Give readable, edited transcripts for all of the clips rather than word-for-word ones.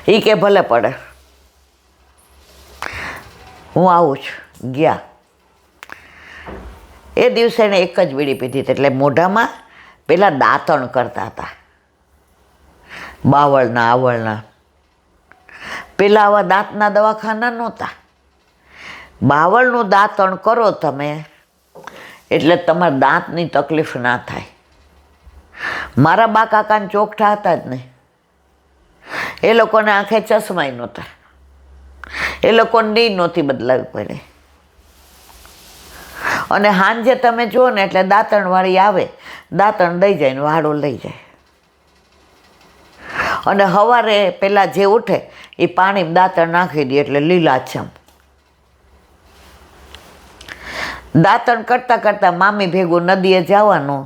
એ કે ભલે પડે, હું આવું છું. ગયા એ દિવસે એણે એક જ બીડી પીધી હતી, એટલે મોઢામાં પેલા દાંતણ કરતા હતા, બાવળના આવળના. પેલા આવા દાંતના દવાખાના નહોતા. બાવળનું દાંતણ કરો તમે એટલે તમારા દાંતની તકલીફ ના થાય. મારા બા કાકાને ચોકઠા હતા જ નહીં. એ લોકોને આંખે ચશ્માય નહોતા. એ લોકોને નીંદ નહોતી બદલાવી પડે. અને સાંજે તમે જુઓ ને એટલે દાંતણવાળી આવે, દાંતણ દઈ જાય ને વાળો લઈ જાય. અને સવારે પેલા જે ઉઠે એ પાણીમાં દાંતણ નાખી દે એટલે લીલાછમ. દાંતણ કરતાં કરતાં મામી ભેગું નદીએ જવાનું,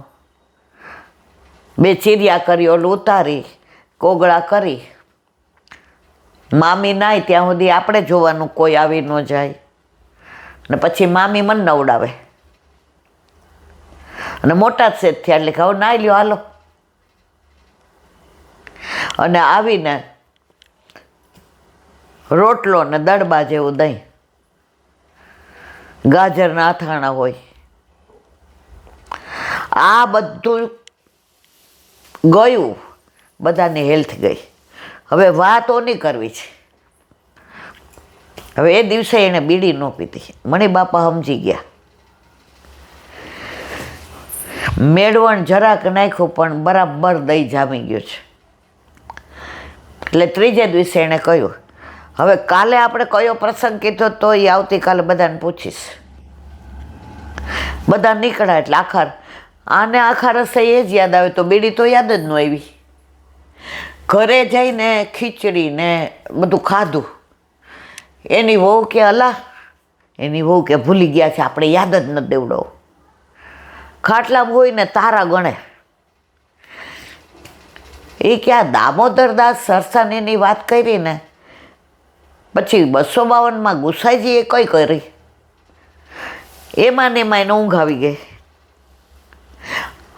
બે ચીરિયા કરી ઓલું ઉતારી કોગળા કરી, મામી નાય ત્યાં સુધી આપણે જોવાનું કોઈ આવી ન જાય. ને પછી મામી મન નવડાવે અને મોટા જ સેજ થયા એટલે હવે નાઈ લ્યો હાલો. અને આવીને રોટલો ને દડબા જેવું દહીં, ગાજરના અથાણા હોય, આ બધું ગયું, બધાની હેલ્થ ગઈ. હવે વાતો નહીં કરવી છે. હવે એ દિવસે એણે બીડી ન પીધી. મણી બાપા સમજી ગયા. મેળવણ જરાક નાખ્યું પણ બરાબર દહીં જામી ગયું છે. એટલે ત્રીજે દિવસે એણે કહ્યું, હવે કાલે આપણે કયો પ્રસંગ કીધો તો એ આવતીકાલે બધાને પૂછીશ. બધા નીકળ્યા એટલે આખા રસ્તે એ જ યાદ આવે તો બીડી તો યાદ જ ન આવી. ઘરે જઈને ખીચડી ને બધું ખાધું. એની વહુ કે અલા, એની વહુ કે ભૂલી ગયા છે, આપણે યાદ જ નથી દેવડો. ખાટલામાં હોય ને તારા ગણે. એ ક્યાં દામોદરદાસ સરસાણીની વાત કરી ને પછી 252માં ગુસાઈજીએ કઈ કરી, એમાં ને એમાં એને ઊંઘ આવી ગઈ.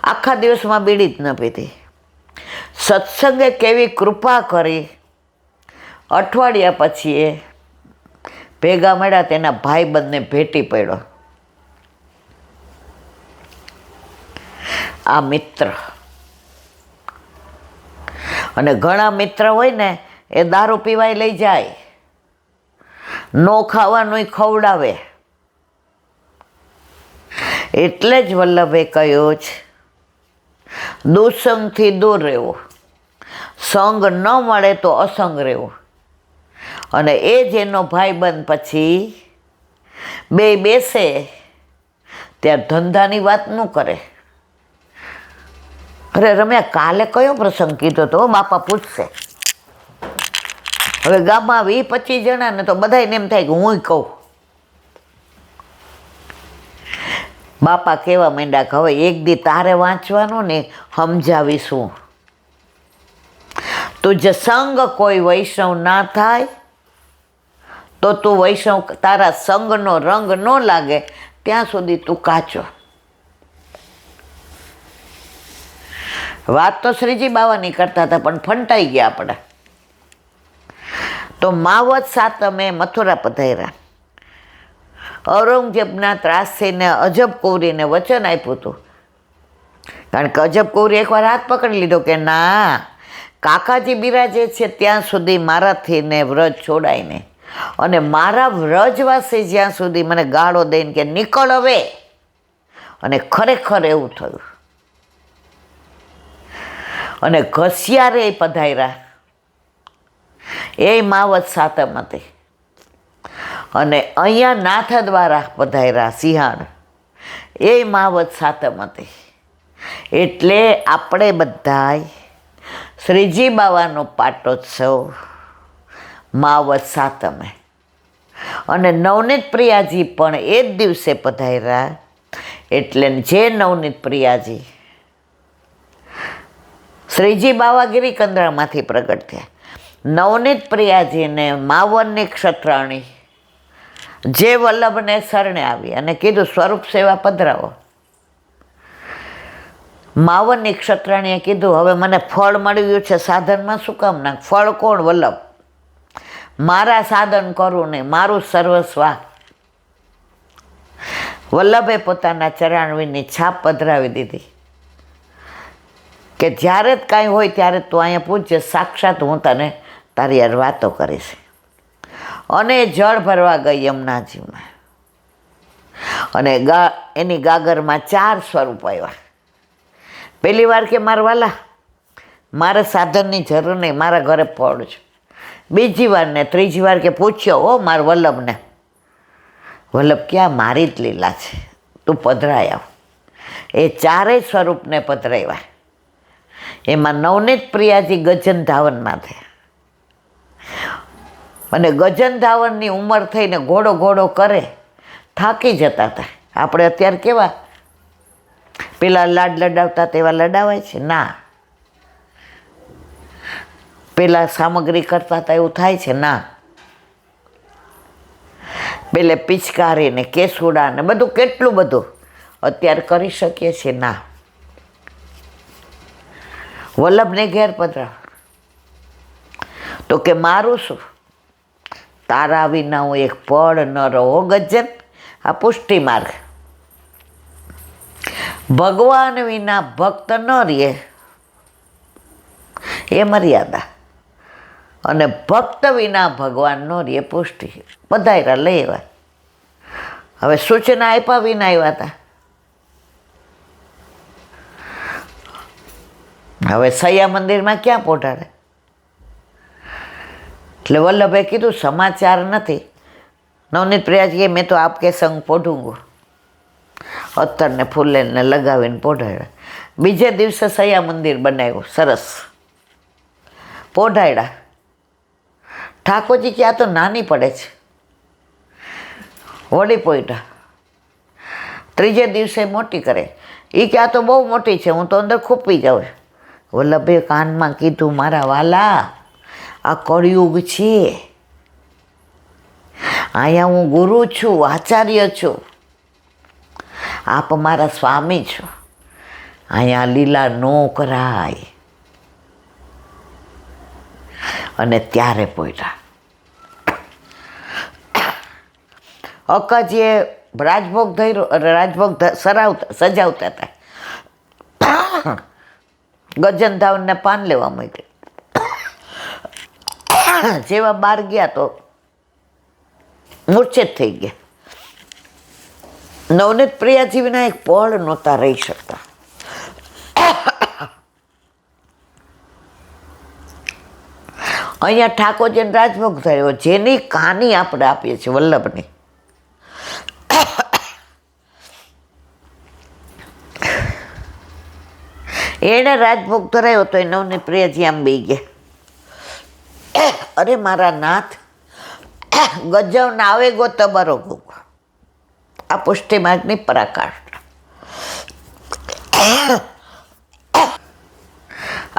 આખા દિવસમાં બીડી જ ન પીધી. સત્સંગે કેવી કૃપા કરી. અઠવાડિયા પછી એ ભેગા મળ્યા, તેના ભાઈબંધને ભેટી પડ્યો. આ મિત્ર. અને ઘણા મિત્ર હોય ને એ દારૂ પીવાય લઈ જાય, નો ખાવાનું ખવડાવે. એટલે જ વલ્લભે કહ્યું છે, દુસંગથી દૂર રહેવું, સંગ ન મળે તો અસંગ રહેવું. અને એ જ એનો ભાઈબંધ પછી બે બેસે ત્યારે ધંધાની વાત ન કરે. અરે રમ્યા, કાલે કયો પ્રસંગ કીધો તો બાપા પૂછશે. હવે ગામમાં 20-25 જણા ને તો બધાને એમ થાય કે હું કહું. બાપા કહેવા માંડ્યા કે હવે એક દી તારે વાંચવાનું ને સમજાવીશું. તું જે સંગ કોઈ વૈષ્ણવ ના થાય તો તું વૈષ્ણવ, તારા સંગનો રંગ ન લાગે ત્યાં સુધી તું કાચો. વાત તો શ્રીજી બાવાની કરતા હતા પણ ફંટાઈ ગયા આપણે. તો માવત સાતમે મથુરા પધાર્યા. ઔરંગઝેબના ત્રાસથીને અજબ કૌરીને વચન આપ્યું હતું. કારણ કે અજબ કૌરી એકવાર હાથ પકડી લીધો કે ના, કાકાજી બિરાજે છે ત્યાં સુધી મારાથી ને વ્રજ છોડાય નહીં. અને મારા વ્રજવાસી જ્યાં સુધી મને ગાળો દઈને કે નીકળ હવે. અને ખરેખર એવું થયું. અને ઘસિયારે પધાર્યા. એ માવત સાતમ હતી. અને અહીંયા નાથ દ્વારા પધાર્યા સિંહાણ, એ માવત સાતમ હતી. એટલે આપણે બધાય શ્રીજી બાવાનો પાટોત્સવ માવત સાતમે. અને નવનીત પ્રિયાજી પણ એ જ દિવસે પધાર્યા. એટલે જે નવનીત પ્રિયાજી શ્રીજી બાવા ગિરિકંદરામાંથી પ્રગટ થયા. નવનીત પ્રિયાજીને માવનની ક્ષત્રાણી જે વલ્લભને શરણે આવી અને કીધું સ્વરૂપ સેવા પધરાવો. માવનની ક્ષત્રાણીએ કીધું હવે મને ફળ મળ્યું છે સાધનમાં, શું કામ ના? ફળ કોણ? વલ્લભ. મારા સાધન કરું ને મારું સર્વસ્વ. વલ્લભે પોતાના ચરણવીરની છાપ પધરાવી દીધી કે જ્યારે જ કાંઈ હોય ત્યારે તું અહીંયા પૂછજે, સાક્ષાત હું તને તારી યાર વાતો કરીશ. અને જળ ભરવા ગઈ યમુનાજીમાં, અને એની ગાગરમાં 4 સ્વરૂપ આવ્યા. પહેલી વાર કે મારા વાલા, મારે સાધનની જરૂર નહીં, મારા ઘરે પડ છે. બીજી વાર ને ત્રીજી વાર કે પૂછ્યો હો મારા વલ્લભને, વલ્લભ ક્યાં મારી જ લીલા છે, તું પધરાય આવ. એ 4 સ્વરૂપને પધરાવ્યા. એમાં નવનીત પ્રિયાજી ગજન ધાવનમાં થયા. અને ગજન ધાવનની ઉંમર થઈને ઘોડો ઘોડો કરે, થાકી જતા હતા. આપણે અત્યારે કેવા પેલા લાડ લડાવતા તેવા લડાવાય છે? ના. પેલા સામગ્રી કરતા હતા એવું થાય છે? ના. પેલે પિચકારી ને કેસુડા ને બધું કેટલું બધું અત્યારે કરી શકીએ છીએ? ના. વલ્લભને ઘેર પધરાવ તો કે મારું શું, તારા વિના હું એક પળ ન રહો ગજન. આ પુષ્ટિ માર્ગ. ભગવાન વિના ભક્ત ન રહે એ મર્યાદા, અને ભક્ત વિના ભગવાન ન રહે પુષ્ટિ. બધાયરા લઈ આવ્યા. હવે સૂચના આપ્યા વિના આવ્યા હતા. હવે સૈયા મંદિરમાં ક્યાં પહોંચાડે? એટલે વલ્લભે કીધું સમાચાર નથી. નવનીત પ્રિયાજી મેં તો આપકે સંગ પોઢુંગો, અત્તરને ફૂલેને લગાવીને પોઢાડ્યા. બીજે દિવસે સૈયા મંદિર બનાવ્યું, સરસ પોઢાડ્યા. ઠાકોરજી ક્યાં તો નાની પડે છે, વળી પોઈટા. ત્રીજે દિવસે મોટી કરે, એ ક્યાં તો બહુ મોટી છે, હું તો અંદર ખૂપી જાઉં. વલ્લભે કાનમાં કીધું, મારા વાલા, આ કળિયુગ છે, અહીંયા હું ગુરુ છું, આચાર્ય છું, આપ મારા સ્વામી છો, અહીંયા લીલા નો કરાય. અને ત્યારે પોઈટા અક્કાજીએ રાજભોગ ધર્યો, રાજભોગ સજાવતા હતા. ગજન ધાવનને પાન લેવા માંડ્યા. જેવા બહાર ગયા તો મૂર્છિત થઈ ગયા. નવનીત પ્રિયાજી વિના એક પળ નહોતા રહી શકતા. અહીંયા ઠાકોરજીને રાજભોગ થયો, જેની કહાની આપણે આપીએ છીએ વલ્લભની. એને રાજભોગ ધરાયો તો એ નવનીત પ્રિયાજી આમ બે ગયા. અરે મારા નાથ, ગજવ ના આવે ગો તબરો ગો. આ પુષ્ટિ માર્ગની પરાકાષ્ઠા.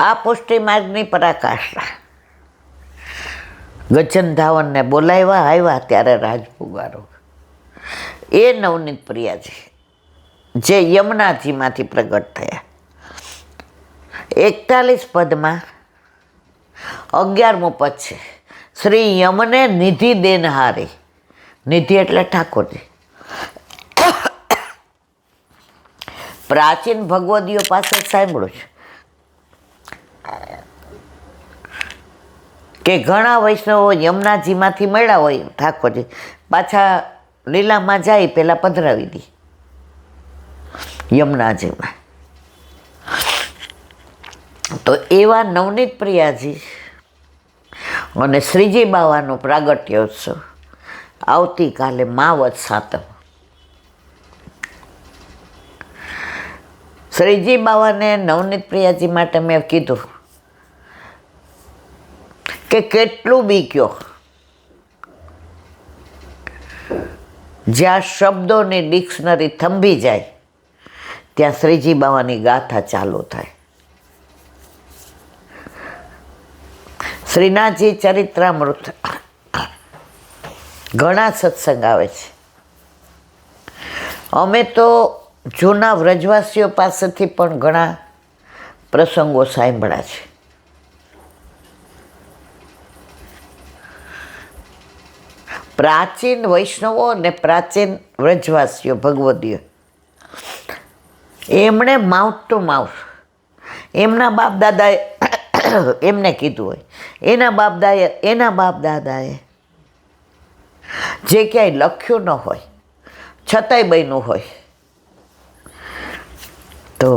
આ પુષ્ટિ માર્ગની પરાકાષ્ઠા. ગજન ધાવનને બોલાવ્યા, આવ્યા ત્યારે રાજભોગારો. એ નવનીત પ્રિયાજી જે યમુનાજીમાંથી પ્રગટ થયા. 41 પદમાં 11મું પદ છે, શ્રી યમને નિધિ દેનહારી. નિધિ એટલે ઠાકોરજી. પ્રાચીન ભગવદીઓ પાસે સાંભળ્યું છે કે ઘણા વૈષ્ણવો યમુનાજીમાંથી મળ્યા હોય ઠાકોરજી, પાછા લીલામાં જાય પહેલાં પધરાવી દી યમુનાજીમાં. તો એવા નવનીત પ્રિયાજી અને શ્રીજી બાવાનો પ્રાગટ્ય ઉત્સવ આવતીકાલે માવત સાતમ. શ્રીજી બાવાને નવનીત પ્રિયાજી માટે મેં કીધું કે કેટલું બી કયો, જ્યાં શબ્દોની ડિક્શનરી થંભી જાય ત્યાં શ્રીજી બાવાની ગાથા ચાલુ થાય. શ્રીનાથજી ચરિત્રામૃત ઘણા સત્સંગ આવે છે. અમે તો જૂના વ્રજવાસીઓ પાસેથી પણ ઘણા પ્રસંગો સાંભળ્યા છે. પ્રાચીન વૈષ્ણવો અને પ્રાચીન વ્રજવાસીઓ ભગવદીઓ એમણે માઉથ ટુ માઉથ એમના બાપ દાદાએ એમને કીધું હોય, એના બાપ દાદાએ જે ક્યાંય લખ્યું ન હોય છતાંય બન્યું હોય. તો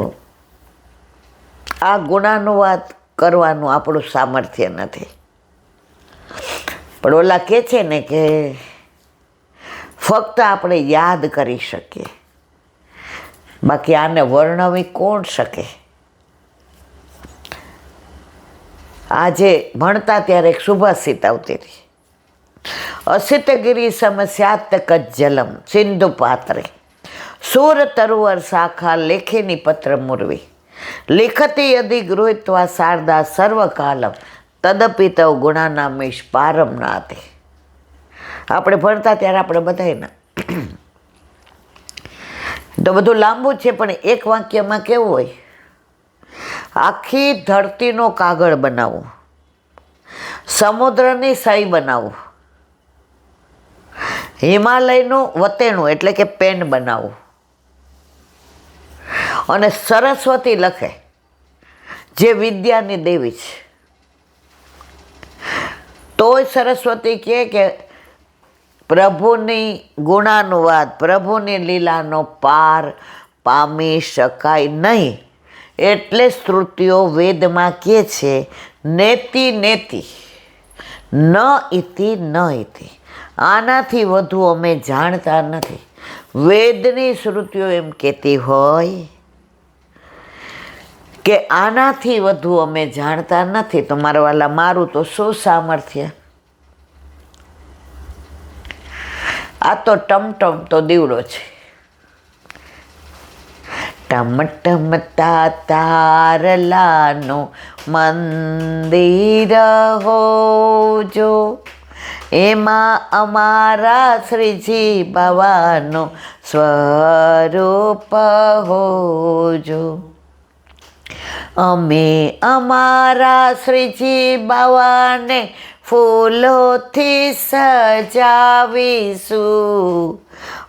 આ ગુણાનુવાદ કરવાનું આપણું સામર્થ્ય નથી. પણ ઓલા કહે છે ને કે ફક્ત આપણે યાદ કરી શકીએ, બાકી આને વર્ણવી કોણ શકે. આજે ભણતા ત્યારે એક સુભાષિત આવતી હતી, અસિતગીરી સમસ્યાત કજ્જલમ સિંધુ પાત્રે સૂર તરુવર શાખા લેખિની પત્ર મુરવી લિખતી યદિ ગૃહિત્વા શારદા સર્વકાલમ તદપિ તવ ગુણાનામીશ પારમ નાતે. આપણે ભણતા ત્યારે આપણે બધાયના તો બધું લાંબુ છે, પણ એક વાક્યમાં કેવું હોય, આખી ધરતીનો કાગળ બનાવવું, સમુદ્રની સહી બનાવવું, હિમાલયનું વતેણું એટલે કે પેન બનાવવું, અને સરસ્વતી લખે જે વિદ્યાની દેવી છે, તોય સરસ્વતી કહે કે પ્રભુની ગુણાનુવાદ, પ્રભુની લીલાનો પાર પામી શકાય નહીં. એટલે સ્તુતિઓ વેદમાં કહે છે નેતિ નેતિ ન ઇતિ ન ઇતિ, આનાથી વધુ અમે જાણતા નથી. વેદની શ્રુતિઓ એમ કહેતી હોય કે આનાથી વધુ અમે જાણતા નથી. તો મારા વાલા, મારું તો શું સામર્થ્ય. આ તો ટમટમ તો દીવડો છે. ટમટમતા તારલાનો મંદિર હોજો, એમાં અમારા શ્રીજી બાવાનો સ્વરૂપ હોજો. અમે અમારા શ્રીજી બાવાને ફૂલોથી સજાવીશું,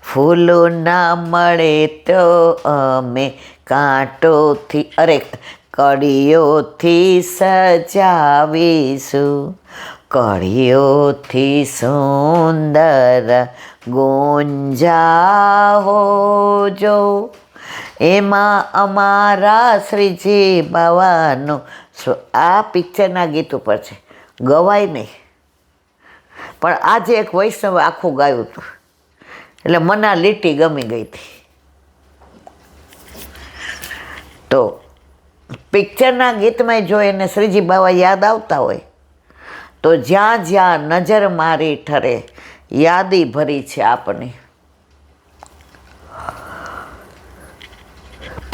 ફૂલો ના મળે તો અમે કાંટોથી કડીઓથી સજાવીશું, કડીઓથી સુંદર ગુંજા હોજો. એમાં અમારા શ્રીજી બાવાનો આ પિક્ચરના ગીત ઉપર છે, ગવાય નહીં. પણ આજે એક વૈષ્ણવે આખું ગાયું હતું, એટલે મને આ લીટી ગમી ગઈ હતી. તો પિક્ચરના ગીતમાં જો એને શ્રીજી બાવા યાદ આવતા હોય તો જ્યાં જ્યાં નજર મારી ઠરે યાદી ભરી છે આપની.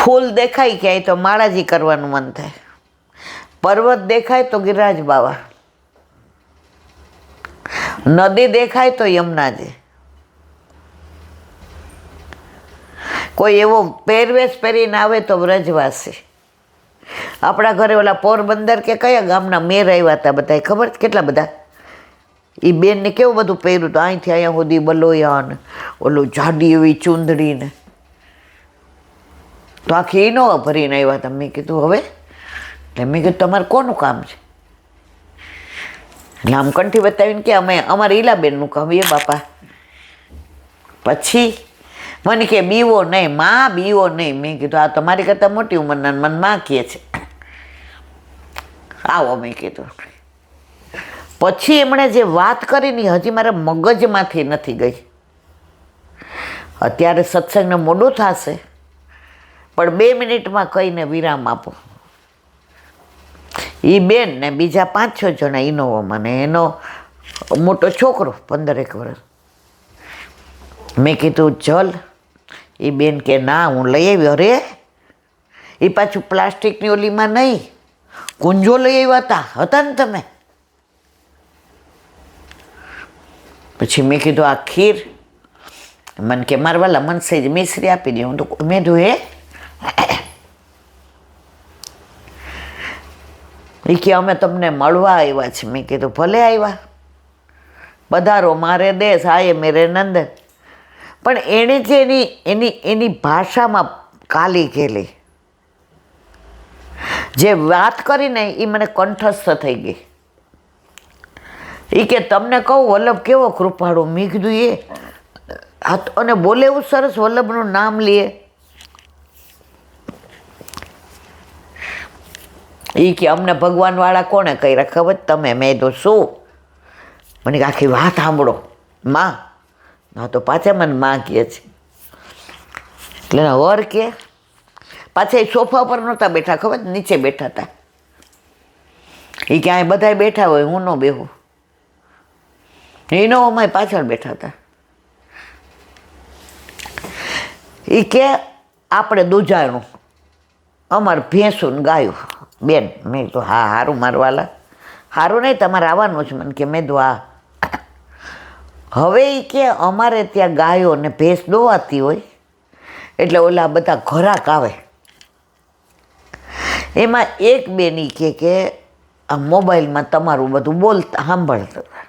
ફૂલ દેખાય ક્યાંય તો માળાજી કરવાનું મન થાય, પર્વત દેખાય તો ગિરિરાજ બાવા, નદી દેખાય તો યમુનાજી. કોઈ એવો પહેરવેશ પહેરીને આવે તો વ્રજવાસી. આપણા ઘરે ઓલા પોરબંદર કે કયા ગામના મેર આવ્યા હતા બધા, ખબર કેટલા બધા. એ બેનને કેવું બધું પહેર્યું હતું, અહીંથી અહીંયા સુધી બલોયા ને ઓલું જાડી એવી ચૂંદડી ને, તો આખી ઇનોવા ભરીને આવ્યા હતા. મેં કીધું હવે, એટલે મેં કીધું તમારે કોનું કામ છે? એટલે આમ કંઠી બતાવીને કે અમે અમારે ઈલાબેનનું કામ. એ બાપા, પછી મને કે બીવો નહીં માં, બીવો નહીં. મેં કીધું આ તો મારી કરતાં મોટી ઉંમરના, મને માં કહે છે આવો. મેં કીધું પછી એમણે જે વાત કરી ને હજી મારા મગજમાંથી નથી ગઈ. અત્યારે સત્સંગને મોડું થશે, પણ 2 મિનિટમાં કહીને વિરામ આપો. એ બેન ને બીજા 5-6 જણા ઇનોવામાં, ને એનો મોટો છોકરો 15 વર્ષ. મેં કીધું ચલ. એ બેન કે ના હું લઈ આવી. અરે એ પાછું પ્લાસ્ટિકની ઓલીમાં નહીં, કુંજો લઈ આવ્યા હતા ને તમે. પછી મેં કીધું આ ખીર. મને કે મારા વાલા મને સહેજ મિશ્રી આપી દે. હું તો મેં કીધું હે. એ કે અમે તમને મળવા આવ્યા છીએ. મેં કીધું ભલે આવ્યા. પધારો મારે દેશ આયે મેરે નંદન. પણ એણે જે એની ભાષામાં કાલી ગયેલી જે વાત કરીને એ મને કંઠસ્થ થઈ ગઈ. એ કે તમને કહું વલ્લભ કેવો કૃપાળુ. મેં કીધું એ અને બોલે એવું સરસ, વલ્લભનું નામ લે. એ કે અમને ભગવાનવાળા કોણે કર્યા ખબર તમે? મેં તો શું? મને કે આખી વાત સાંભળો માં. હા તો પાછા મને માં કહે છે. એટલે વર કે પાછા એ સોફા પર નહોતા બેઠા ખબર, નીચે બેઠા હતા. એ કે અહીં બધા બેઠા હોય હું ન બેહું. એનો અમારે પાછળ બેઠા હતા. એ કે આપણે દૂજાણું અમારે ભેંસું ને ગાયું બેન. મેં તો હા સારું મારવાલા, સારું નહીં તમારે આવવાનું છે. મને કે મેં તો હા. હવે એ કે અમારે ત્યાં ગાયો ને ભેંસ દોવાતી હોય એટલે ઓલા બધા ઘરાક આવે. એમાં એક બેન ઈ કે આ મોબાઈલમાં તમારું બધું બોલતા સાંભળતા.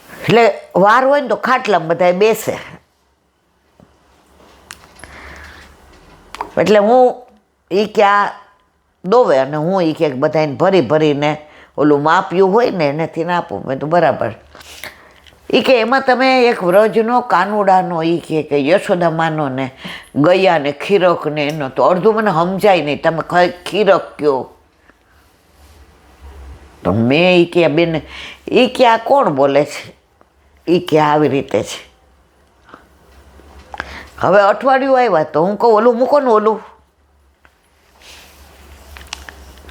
એટલે વાર હોય ને તો ખાટલામાં બધા બેસે. એટલે હું એ કે આ દોવે અને હું એ કે બધાને ભરી ભરીને ઓલું માપ્યું હોય ને એનાથી ના આપું. મેં તો બરાબર. એ કે એમાં તમે એક વ્રજનો કાનુડાનો એ કે યશોદામાનો ને ગયા ને ખીરક ને એનો તો અડધું મને સમજાય નહીં. તમે ખીરક કયો તો મેં એ કે બેન એ કે આ કોણ બોલે છે? એ કે આવી રીતે છે. હવે અઠવાડિયું આવ્યા તો હું કહું ઓલું મૂકો ને ઓલું.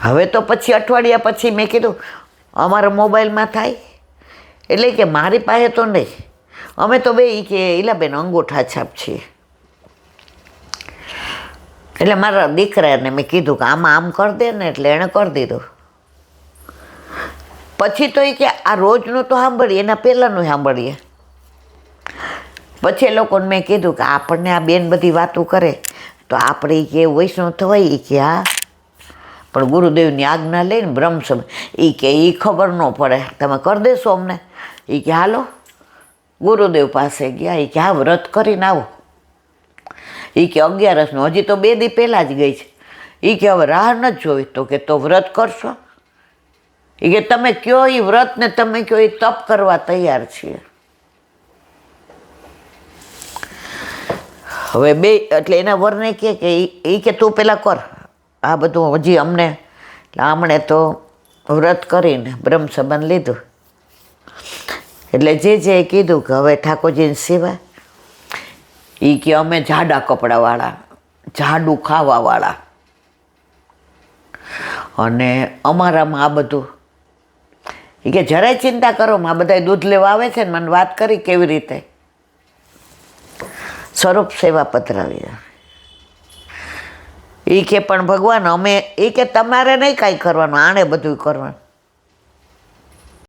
હવે તો પછી અઠવાડિયા પછી મેં કીધું અમારા મોબાઈલમાં થાય. એટલે કે મારી પાસે તો નહીં, અમે તો બે કે ઈલાબેન અંગૂઠા છાપ છીએ. એટલે મારા દીકરાને મેં કીધું કે આમાં આમ કરી દે ને, એટલે એણે કરી દીધું. પછી તો એ કે આ રોજનું તો સાંભળીએ, એના પહેલાંનું સાંભળીએ. પછી એ લોકોને મેં કીધું કે આપણને આ બેન બધી વાતો કરે તો આપણે કે વૈષ્ણવ થવાય. એ કે હા પણ ગુરુદેવની આજ્ઞા લઈને બ્રહ્મસભા. એ કે એ ખબર ન પડે, તમે કરી દેશો અમને? એ કે હાલો. ગુરુદેવ પાસે ગયા. એ કે હા વ્રત કરીને આવો. એ કે 11નું હજી તો 2 દી પહેલાં જ ગઈ છે. એ કે હવે રાહ નથી જોઈ. તો કે તો વ્રત કરશો? એ કે તમે કયો એ વ્રત ને તમે કયો એ તપ કરવા તૈયાર છીએ. હવે બે એટલે એના વરને કે એ કે તું પેલા કર આ બધું. હજી અમને આમણે તો વ્રત કરીને બ્રહ્મસંબંધ લીધું. એટલે જે કીધું કે હવે ઠાકોરજીની સેવા. એ કે અમે જાડા કપડાવાળા, જાડું ખાવાવાળા, અને અમારામાં આ બધું. એ કે જરાય ચિંતા કરો, આ બધા દૂધ લેવા આવે છે ને મને વાત કરી કેવી રીતે સ્વરૂપ સેવા પધરાવી. એ કે પણ ભગવાન અમે એ કે તમારે નહીં કાંઈ કરવાનું, આણે બધું કરવાનું.